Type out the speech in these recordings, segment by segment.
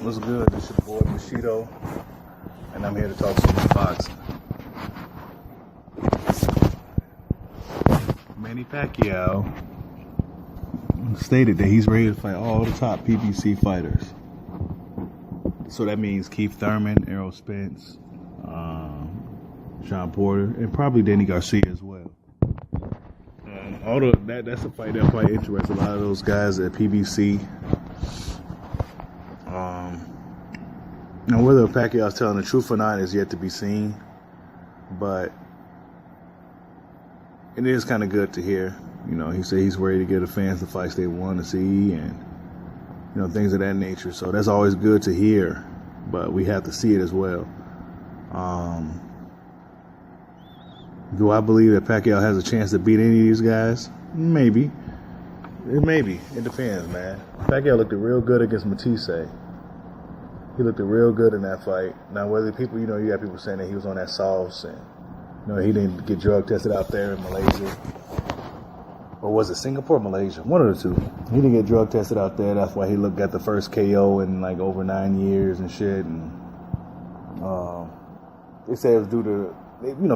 What's good? This your boy Bushido, and I'm here to talk some boxing. Manny Pacquiao stated that he's ready to fight all the top PBC fighters. So that means Keith Thurman, Errol Spence, Sean Porter, and probably Danny Garcia as well. That's a fight that probably interests a lot of those guys at PBC. Now, whether Pacquiao's telling the truth or not is yet to be seen, but it is kind of good to hear. You know, he said he's ready to give the fans the fights they want to see, and things of that nature. So that's always good to hear, but we have to see it as well. Do I believe that Pacquiao has a chance to beat any of these guys? Maybe. It depends, man. Pacquiao looked real good against Matisse. He looked real good in that fight. Now, whether people, you got people saying that he was on that sauce and, he didn't get drug tested out there in Malaysia. Or was it Singapore or Malaysia? One of the two. He didn't get drug tested out there. That's why he got the first KO in like over 9 years and shit. And they say it was due to,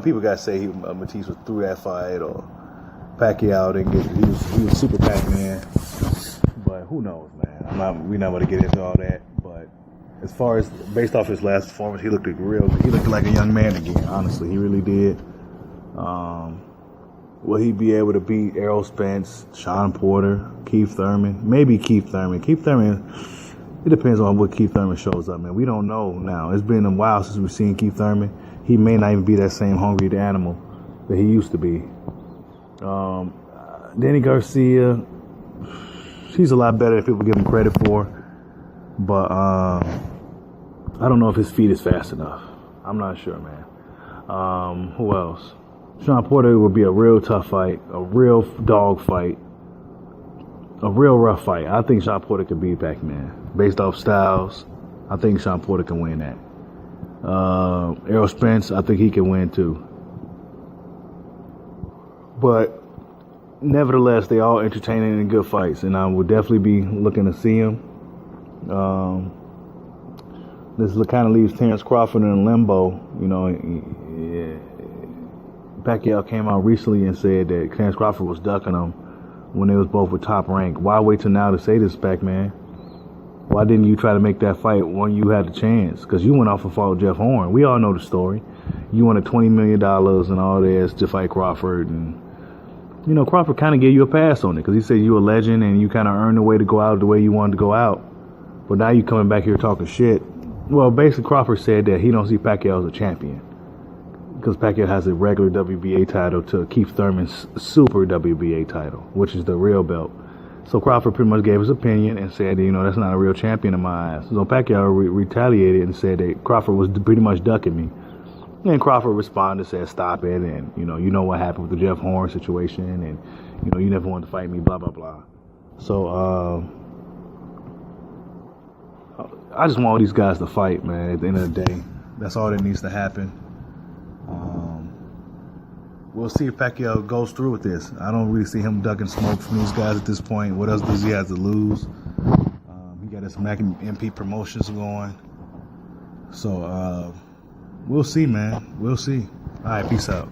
people got to say Matisse was through that fight, or Pacquiao didn't get, he was super Pac-Man. But who knows, man? We're not going to get into all that. But as far as based off his last performance, he looked like a young man again. Honestly, he really did. Will he be able to beat Errol Spence, Sean Porter, Keith Thurman? Maybe Keith Thurman. Keith Thurman, it depends on what Keith Thurman shows up, man. We don't know now. It's been a while since we've seen Keith Thurman. He may not even be that same hungry animal that he used to be. Danny Garcia, he's a lot better than people give him credit for. But I don't know if his feet is fast enough. I'm not sure, man. Who else? Sean Porter would be a real tough fight, a real dog fight, a real rough fight. I think Sean Porter could beat Pac-Man. Based off styles, I think Sean Porter can win that. Errol Spence, I think he can win too. But nevertheless, they all entertaining and good fights, and I would definitely be looking to see them. This kind of leaves Terrence Crawford in limbo. Pacquiao came out recently and said that Terrence Crawford was ducking him when they was both with Top Rank. Why wait till now to say this, Pac-Man? Why didn't you try to make that fight when you had the chance? Because you went off and fought Jeff Horn. We all know the story. You wanted $20 million and all this to fight Crawford. And, Crawford kind of gave you a pass on it because he said you were a legend and you kind of earned the way to go out the way you wanted to go out. But now you coming back here talking shit. Well, basically Crawford said that he don't see Pacquiao as a champion because Pacquiao has a regular WBA title to Keith Thurman's super WBA title, which is the real belt. So Crawford pretty much gave his opinion and said, that's not a real champion in my eyes. So Pacquiao retaliated and said that Crawford was pretty much ducking me. And Crawford responded, said, stop it. And, you know what happened with the Jeff Horn situation. And, you never wanted to fight me, blah, blah, blah. So, I just want all these guys to fight, man, at the end of the day. That's all that needs to happen. We'll see if Pacquiao goes through with this. I don't really see him ducking smoke from these guys at this point. What else does he have to lose? He got his MP promotions going. So, we'll see, man. We'll see. All right, peace out.